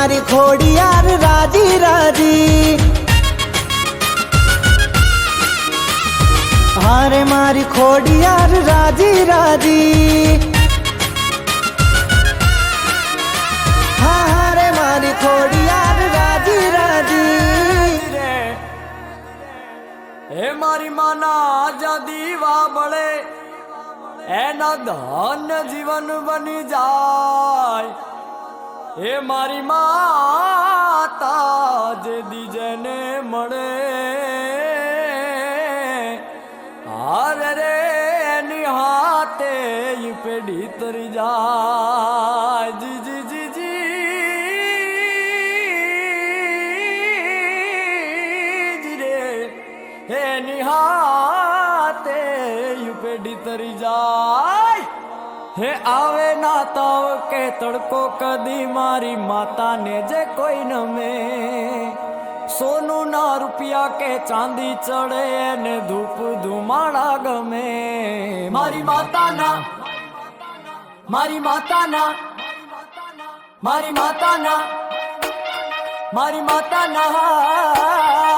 मारी खोड़ियार राजी राजी, हारे मारी खोड़ियार राजी राजी, हाँ हारे मारी खोड़ियार राजी राजी। हे मारी माना जा दीवा बड़े एना धन्य जीवन बनी जाय। हे मारी माता जे दीजने मळे हार रे निहाते ये पेड़ी तरी जाय। जी जी जी जी जी रे हे निहाते ये पेड़ी तरी जाय। हे आवे ना ताव के तड़को कदी मारी माता ने जे कोई न में सोनू ना रुपया के चांदी चढ़े ने धूप धुमाड़ा गमे। मारी माता ना मारी माता ना मारी माता ना मारी माता ना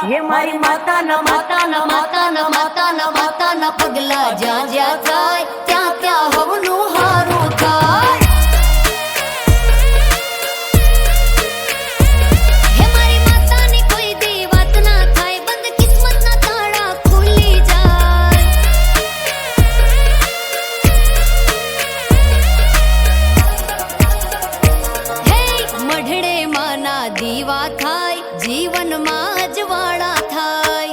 ये मारी माता ना माता ना माता ना माता ना माता ना पगला जा जा थाय त्या त्या हवनु हारू थाय। हे मारी माता ने कोई दी वात ना थाय बंद किस्मत ना ताड़ा खुली जाय। हे मढड़े माना दीवा थाय जीवन में अजवाड़ा थाय।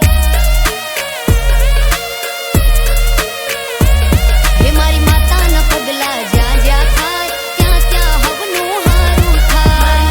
हे मारी माता न पगला जा जा थाय त्या त्या हवनु हारू थाय।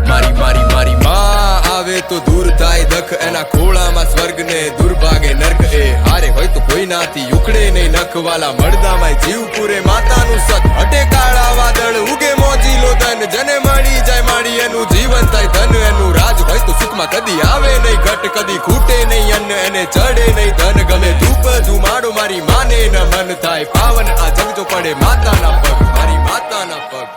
मारी मारी मारी माँ आवे तो दूर थाय दख एना खोड़ा में स्वर्ग ने दुर्भागे नर्क ए हारे होय तो कोई नाती उकड़े नहीं नख वाला मर्दा में जीव पूरे माता नु सत हटे काळा वादळ उगे मोजीलो धन जने मળી जाय माड़ी एनु जीवन थाय धन एनु राज होय तो सुख में कदी आवे नहीं घट कदी खूटे नहीं अन्न एने चढ़े नहीं धन गमे धूप धुमाड़ो मारी माने न मन थाय पावन आ जग जो पड़े माता ना पग मारी माता ना पग।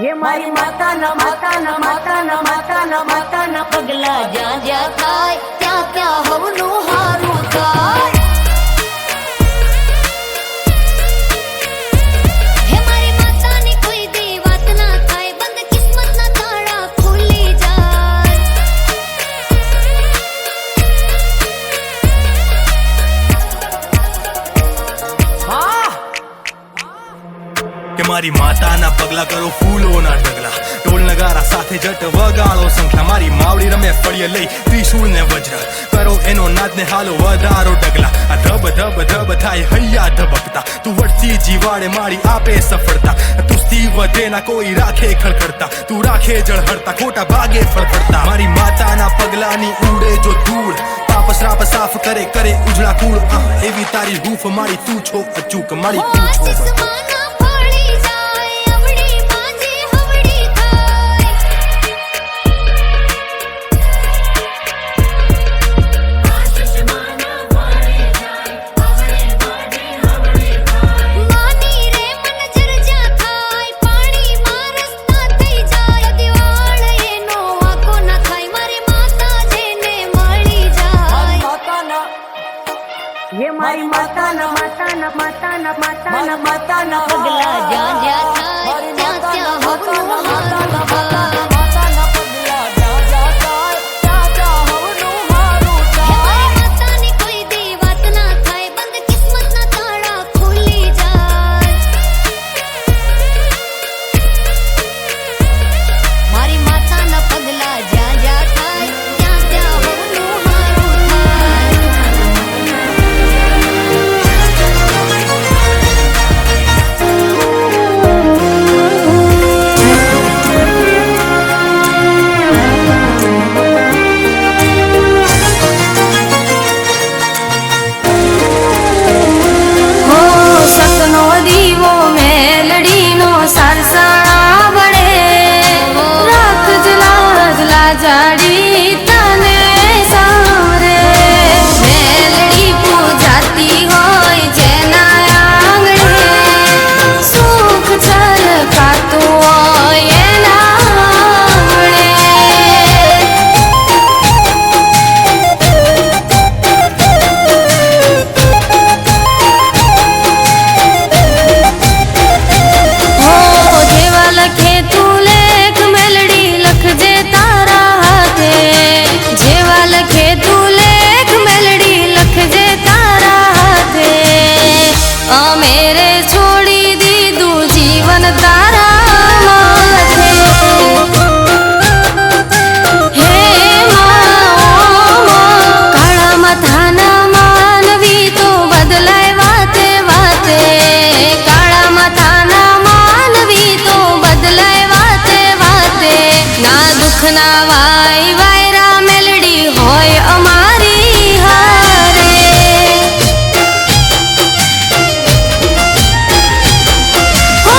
ये मारी माता न माता न माता न माता न माता न पगला जा जा थाय त्या त्या हवनु हारू थाय। हे मारी माता ने कोई दी वात ना थाय बंद किस्मत ना ताड़ा खुली जाय। हाँ કે મારી માતાના પગલા કરો ફૂલોના ઢગલા ઢોલ નગારા સાથે જટ વગાડો સંખ્યા મારી માવડી રમે ફળીએ લઈ ત્રિશૂળ ને વજ્ર કરો એનો નાદ ને હાલો વધારો ડગલા આ ધબ ધબ ધબ થાય હૈયા ધબકતા તું વળતી જીવાડે મારી આપે સફળતા તુસ્તી વધે ના કોઈ રાખે ખડખડતા તું રાખે જળહળતા ખોટા ભાગે ફળફડતા મારી માતાના પગલાની ઉડે જો ધૂળ પાપ શ્રાપ સાફ કરે કરે ઉજળા કુળ એવી તારી હૂફ મારી તું છો અચૂક મારી તું છો આસમાના ફળી જાય અવળી માંજે હવળી થાય। માની રે મન જરજા થાય પાણી માં રસ્તા થઈ જાય દિવાળ એનો વાકો ના થાય મારી માતા જેને મળી જાય। माता ना ये मारी माता न माता न माता न माता न माता ना સુખના વાય વાયરા મેલડી હોય અમારી હારે હો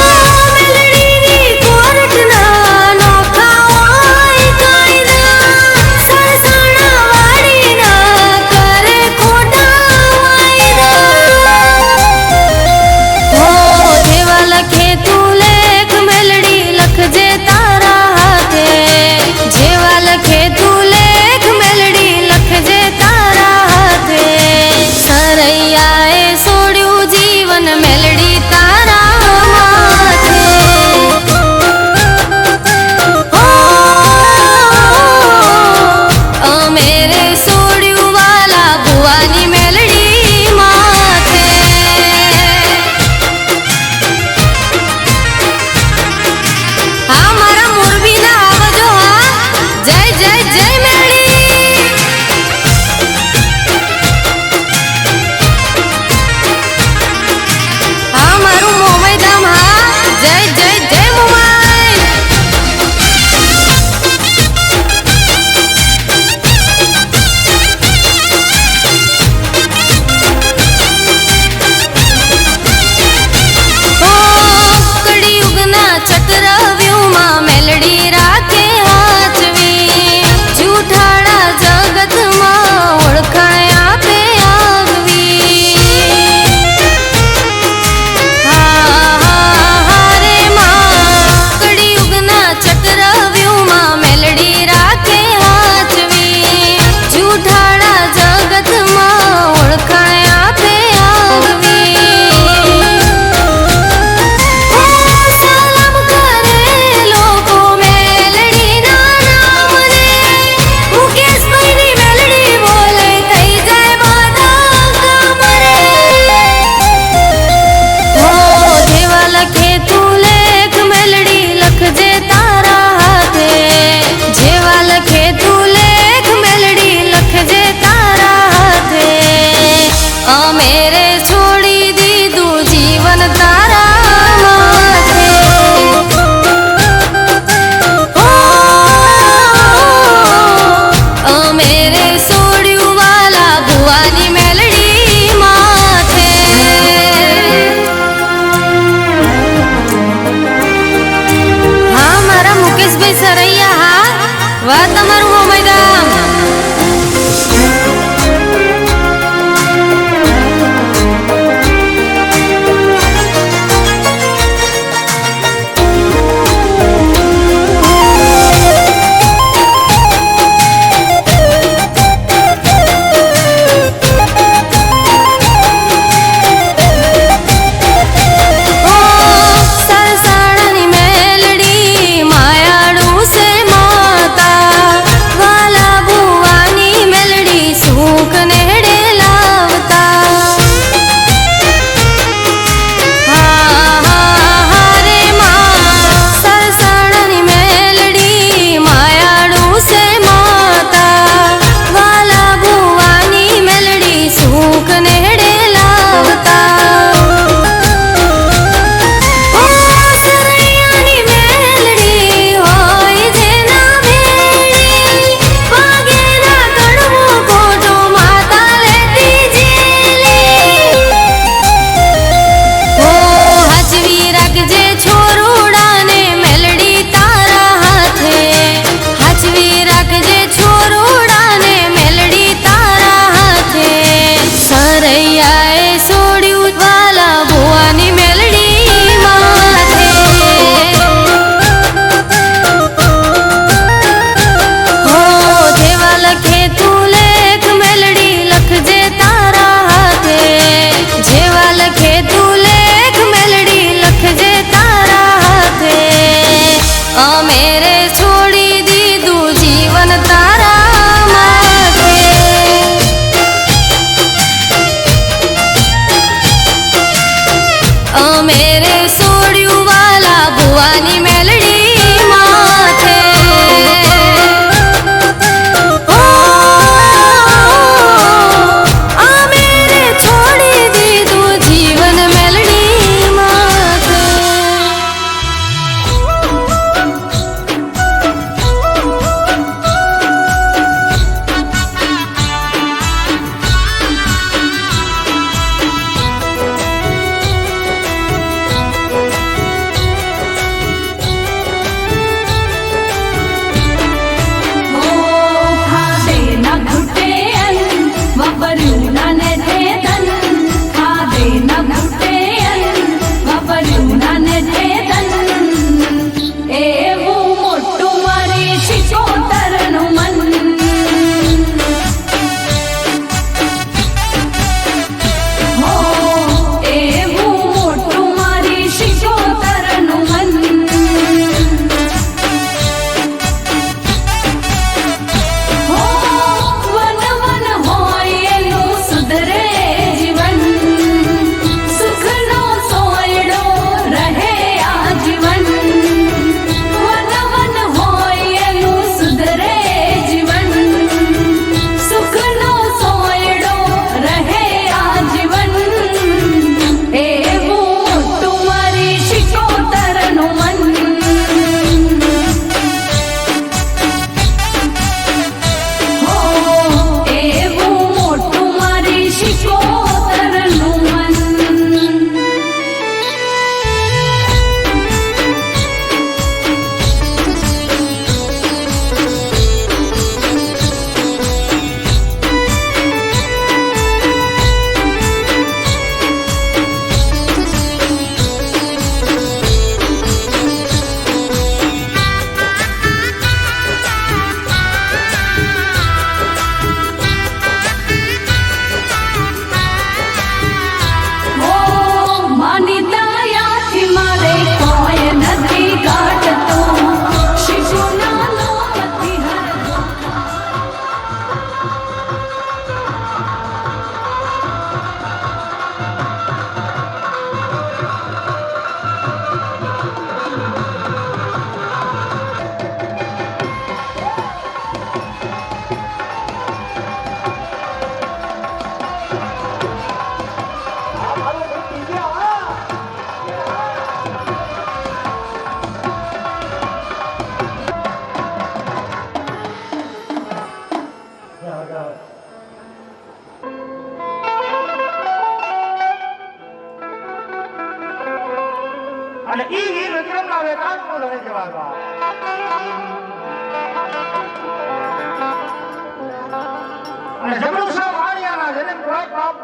મેલડીની કોર્ટના નોખા હોય કાયદા સરસણા વાડીના કરે ખોટા વાયદા હો જેવા લખે તું લેખ મેલડી લખજે તારા હાથે જેવા લખે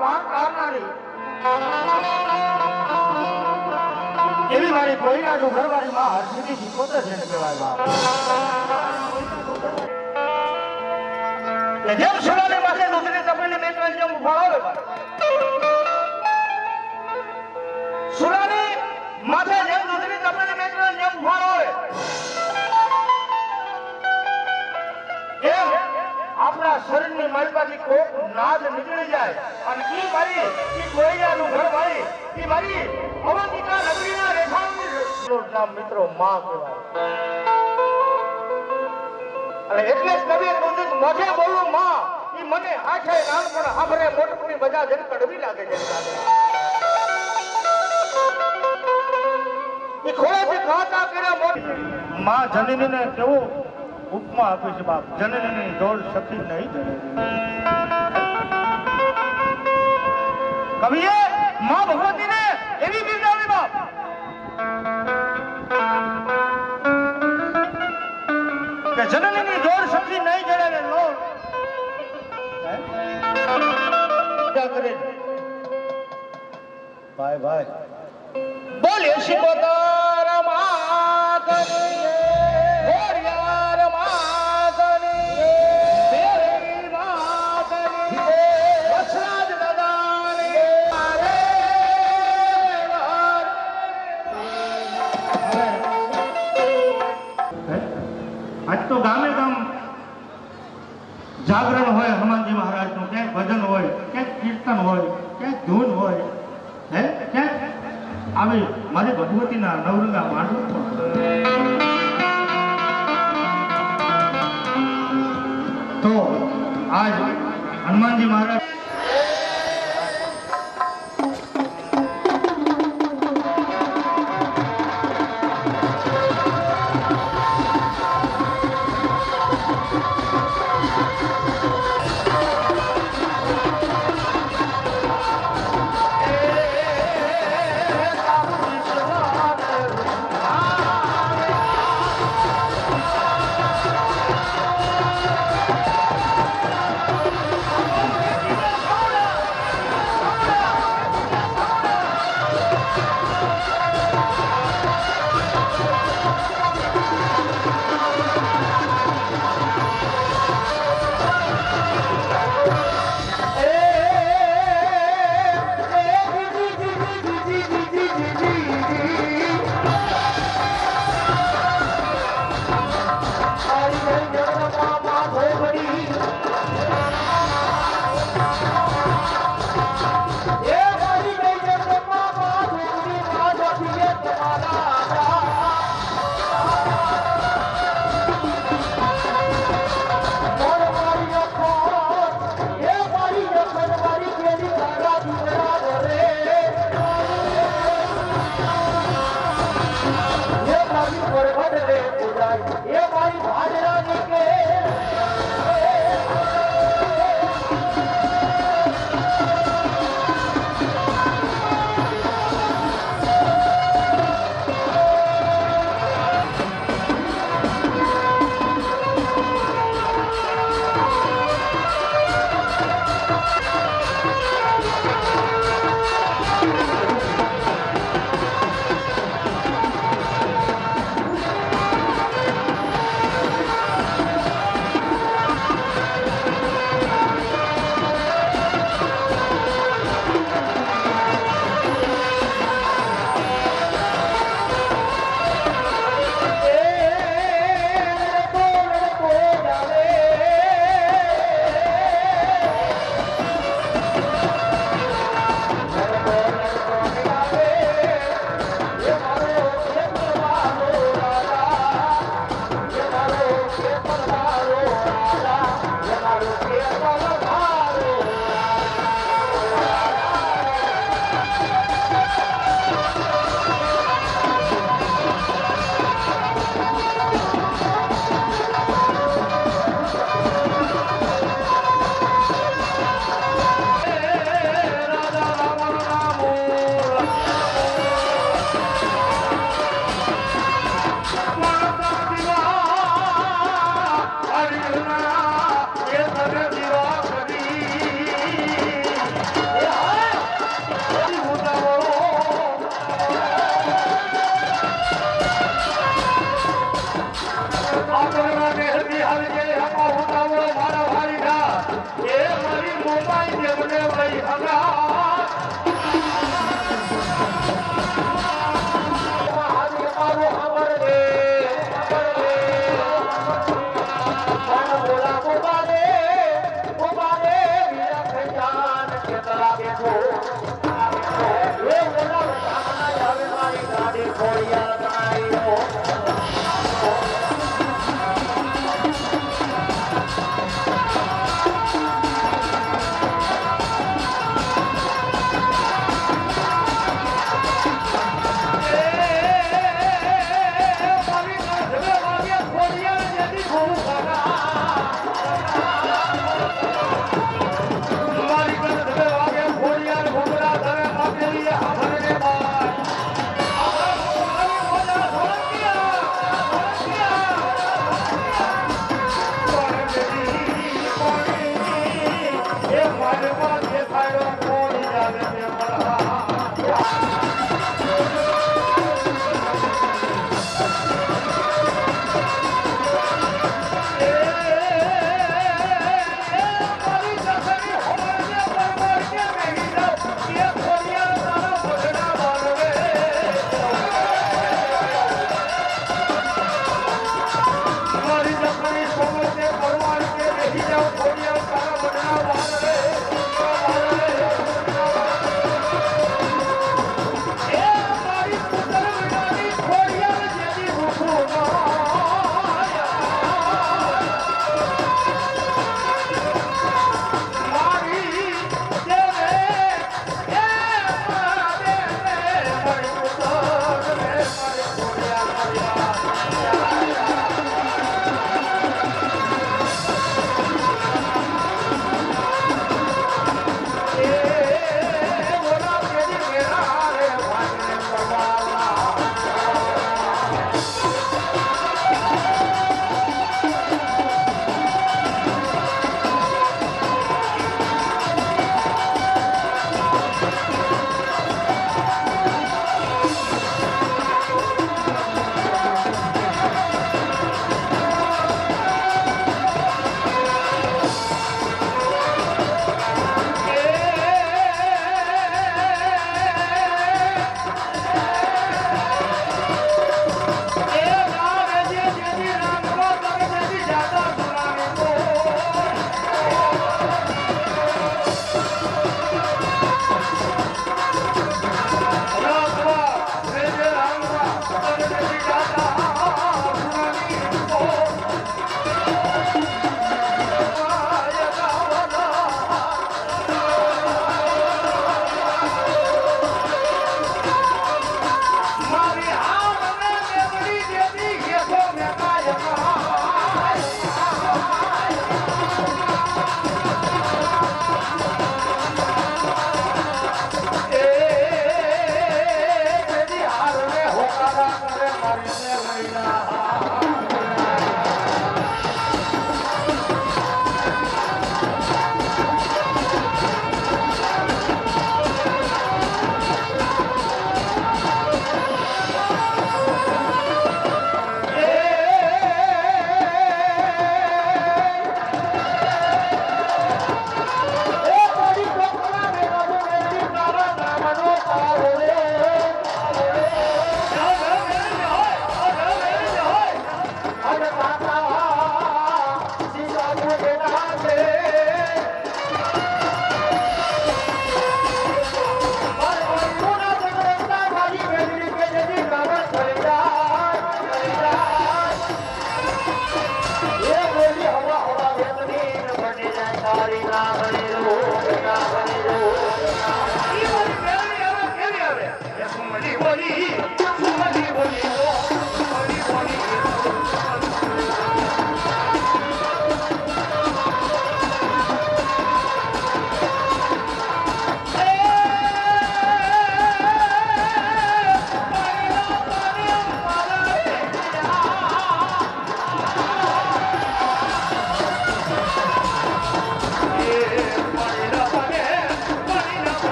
પાર કાઢનારી એવી મારી કોઈના જો ઘરવાળી માં હરસિદ્ધિ શીખોતર છે ને કહેવાય બાપ. કે જેમ સુનાની માથે દૂધની તપેલી મેકવાની જેમ ઉફાળો આવે બાપ. સુનાની માથે જેમ દૂધની તપેલી મેકવાની જેમ ઉફાળો આવે એમ આપણા શરીરની માલમાંથી કોક નાદ નીકળી જાય અને ઈ મારી ઈ કોઈયાનું ઘર મારી ઈ મારી અવંતિકા નગરીના રેખાનું નામ મિત્રો માં કહેવાય. અને એટલે જ કવિએ કહ્યું મોઢે બોલું માં ઈ મને આંખે નાનપણ સાંભળે મોટપણી બજા જઈને કડવી લાગે છે. ઈ ખોળેથી ખાતા કર્યા મોટી માં જનનીને કેવું ઉપમા આપી છે બાપ. જનનીની જોડ સખી નહીં જનની. કવિએ માં ભગવતીને એવી બિરદાવી બાપ કે જનનીની જોડ સખી નહીં જડે ને લો કરે ભાઈ ભાઈ બોલે શિકોતર માતની હોરિયાર માતની બેરી માતની વસરાજ દાદાની મારે આજ તો ગામે ગામ જાગરણ હોય હનુમાનજી મહારાજનું, ક્યાંક ભજન હોય, ક્યાંક કીર્તન હોય, ક્યાંક ધૂન હોય, હે ક્યાંક આવી મારી ભગવતીના નવરંગા માંડવું તો આજ હનુમાનજી મહારાજ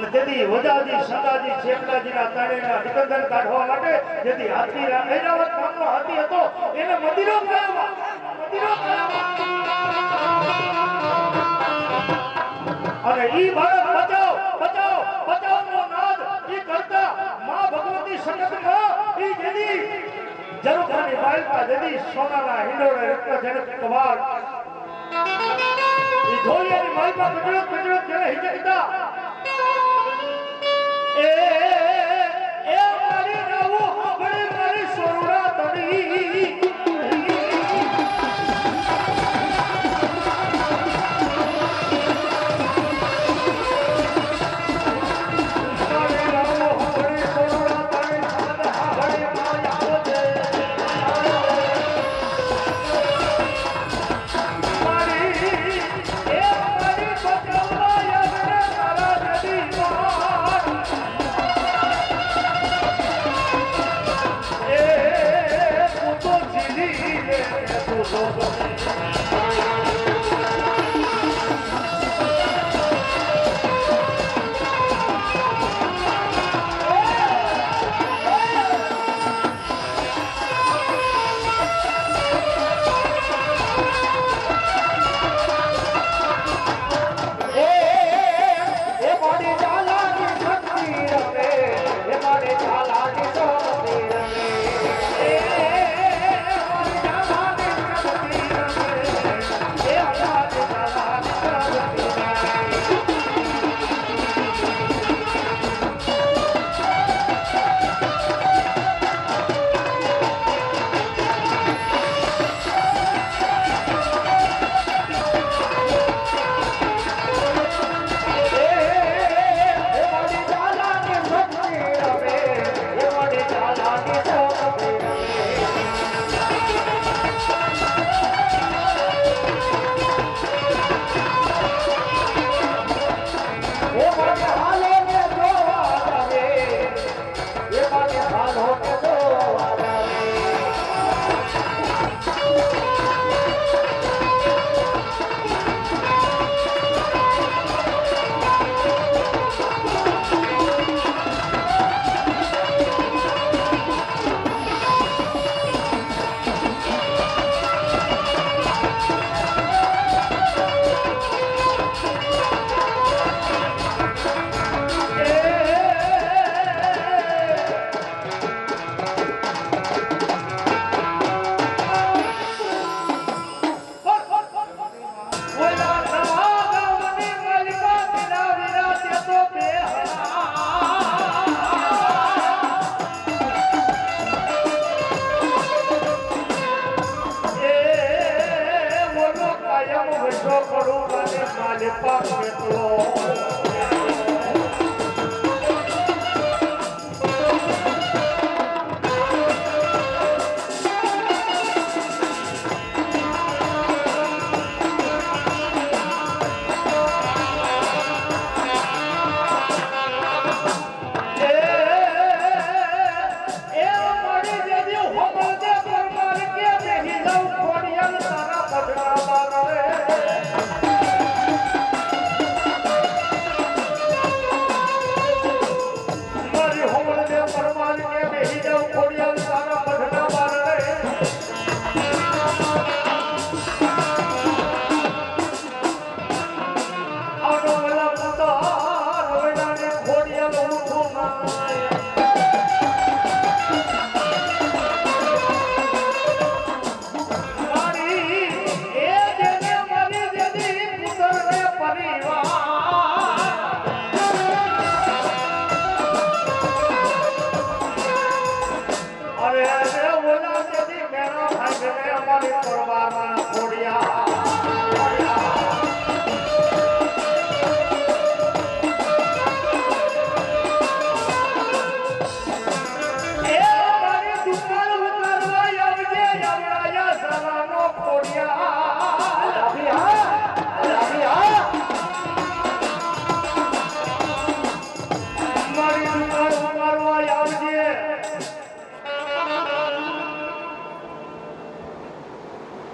અને તેથી વજાજી સદાજી શેખડાજીના તાળેના નિકંદન કાઢવા માટે જેથી હાથી ઐરાવત નામનો હાથી હતો એને મદિરો કરાવવા અને ઈ ભારત બચાવ બચાવ બચાવનો નાદ ઈ કરતા માં ભગવતી સખતમાં ઈ જેદી જરુખાની બાળકા જેદી સોનાના હિંડોળે રત્ન જનક કવાર ઈ ધોલિયાની માલપા કજડક જેને હિચકતા એ મારી નાવું સાંભળી મારી સોરુડા તડી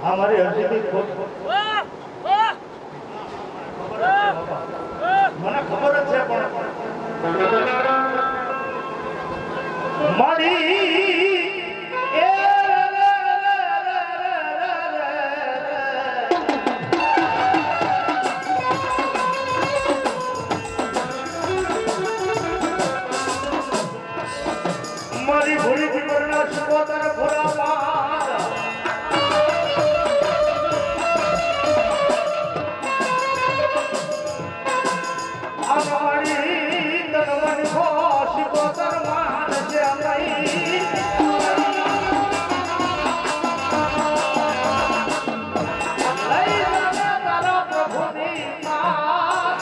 हमारे हर्षित મને ખબર જ છે પણ મારી ભૂરી થી કરના શિકોતર ભોળા પાર અમારી તનવન ખો શિકોતર માન છે અમારી લઈ જાને તારા પ્રભુની માત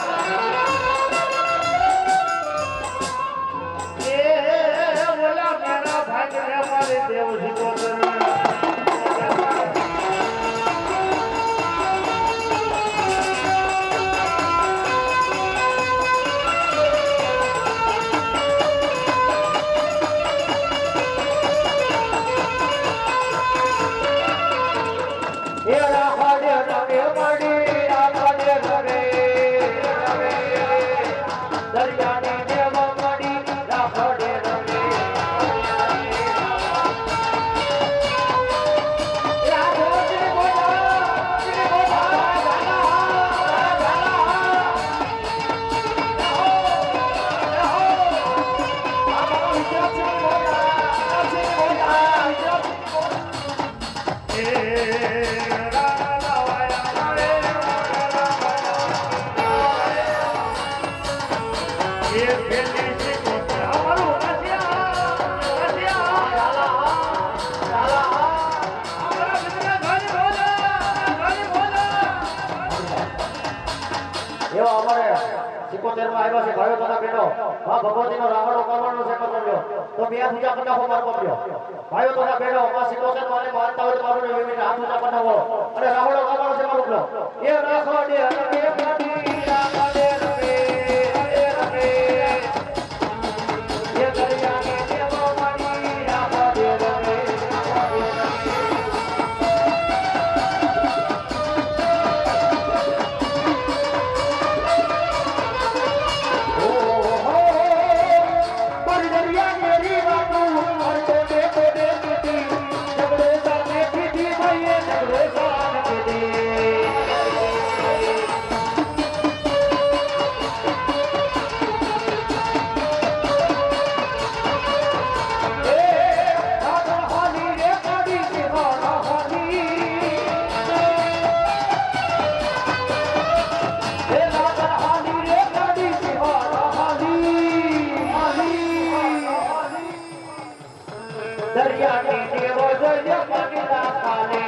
એ ઓલા મેરા ભાગ્ય અમારે દેવ શિકોતર એવા અમારે 71 માં આવ્યા છે ભાઈઓ તથા બહેનો માં ભગવતીનો રાવણો કરવાનો છે કર્યો તો બે પૂજા કરી નાખો મારો પપ્યો ભાઈઓ તથા બહેનો માં 71 માં માનતા હોય તો મારું વિવિધ હાથ ઊંચા કરી નાખો અને રાવણો કરવાનો છે મારો પપ્યો એ રાખો દે અને બે પાટી રાખો દે રે એ રે એ દરિયાને દેવો મારી રાખો દે રે દરિયાની દેવો જોઈએ પગલા પાલે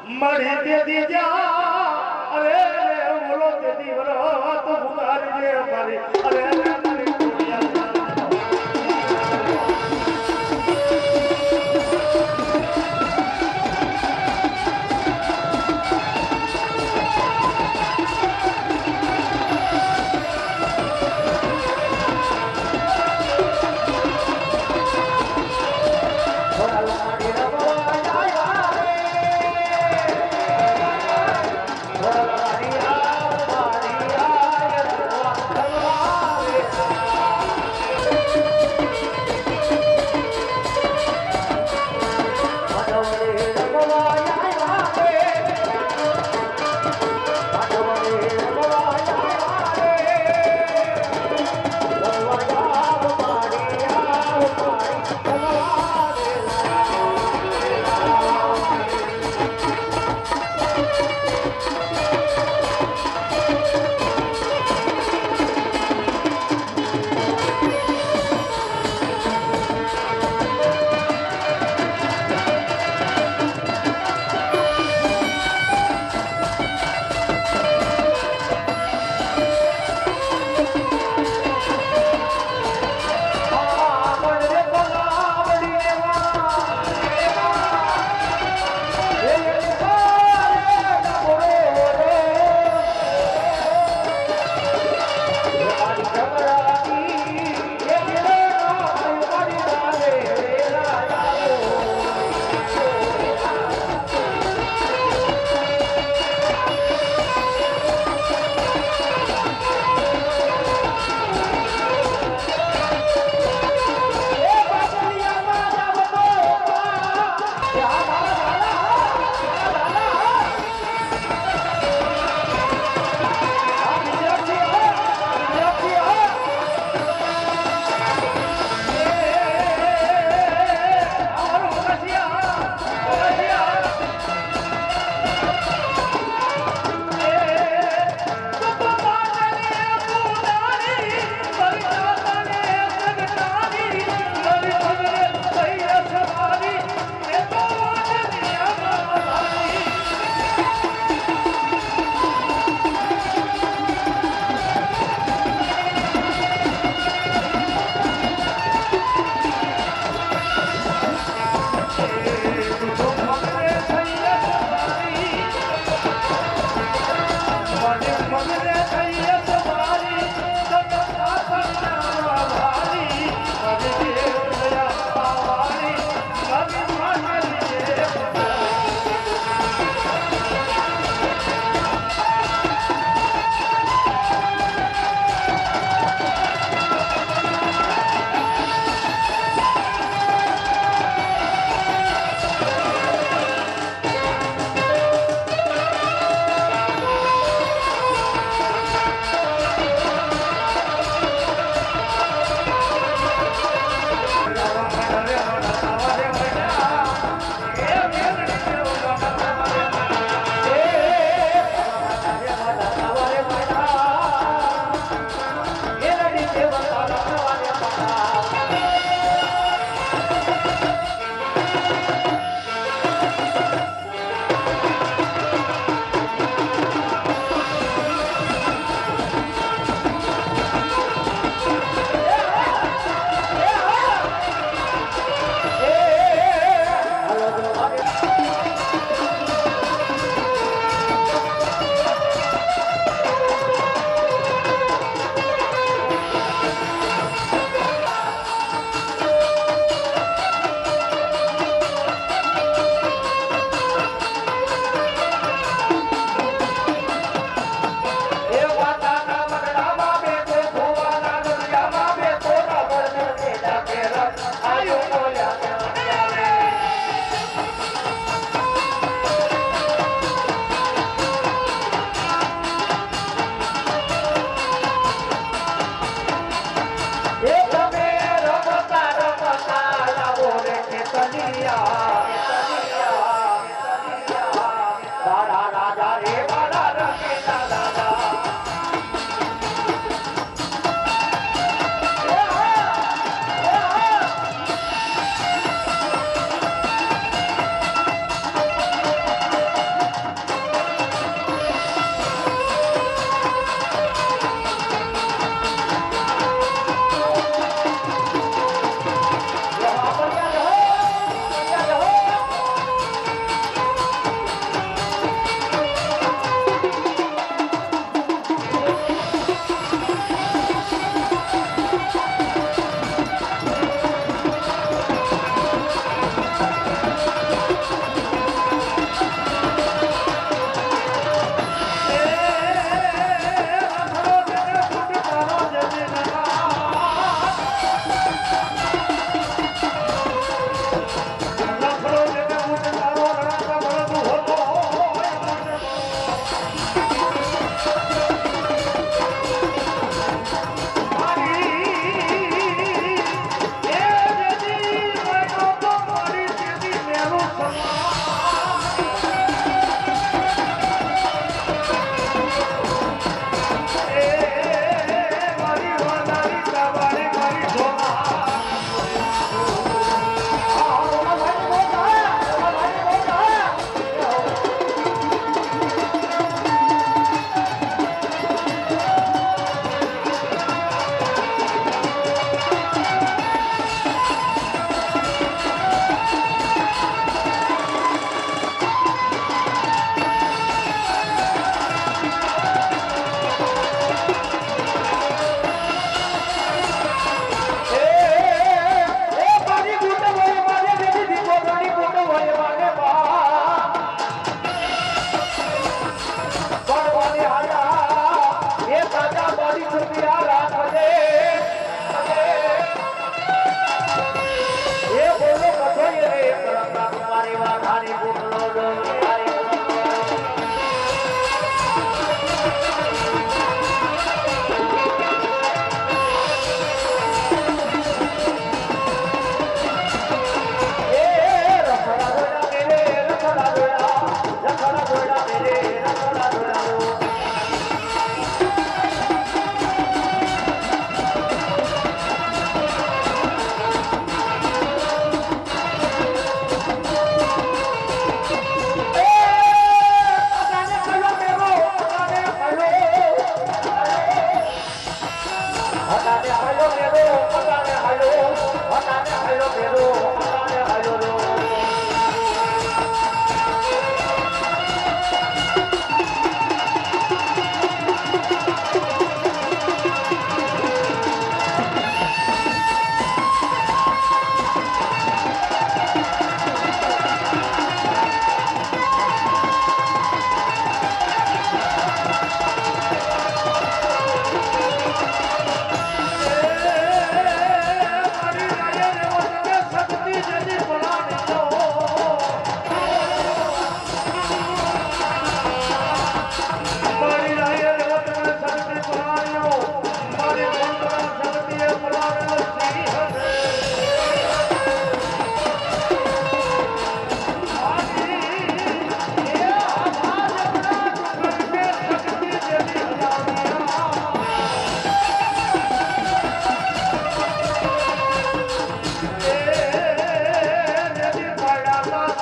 મળી દે દીજા અરે બોલો તે દીવરો તો ભુગારી દે મારી અરે મારી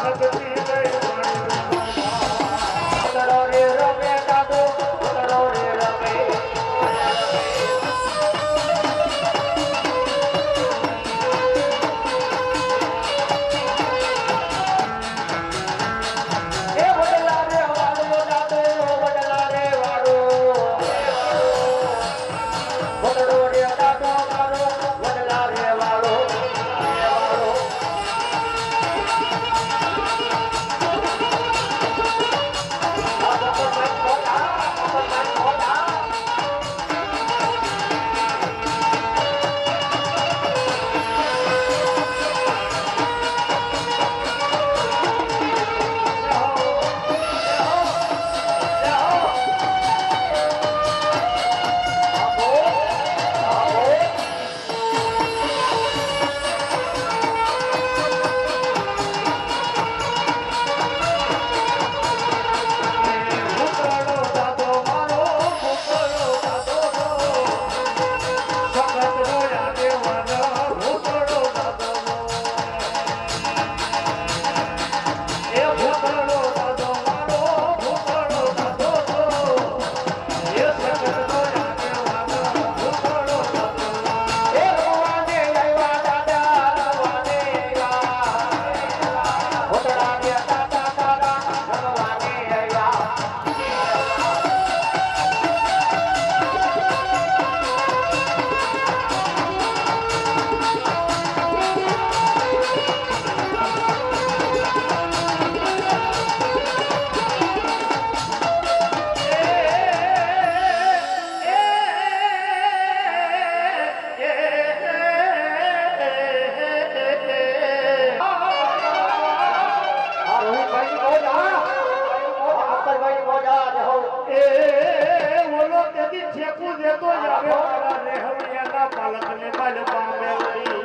શક્તિ લઈ ઉતરો રે રમે દાદો ઉતરો રે રમે એ વડલા રે વાળો દાદો વડલા રે વાળો વડલો રે દાદો મારો વડલા રે વાળો પાલક ને પાલ પામે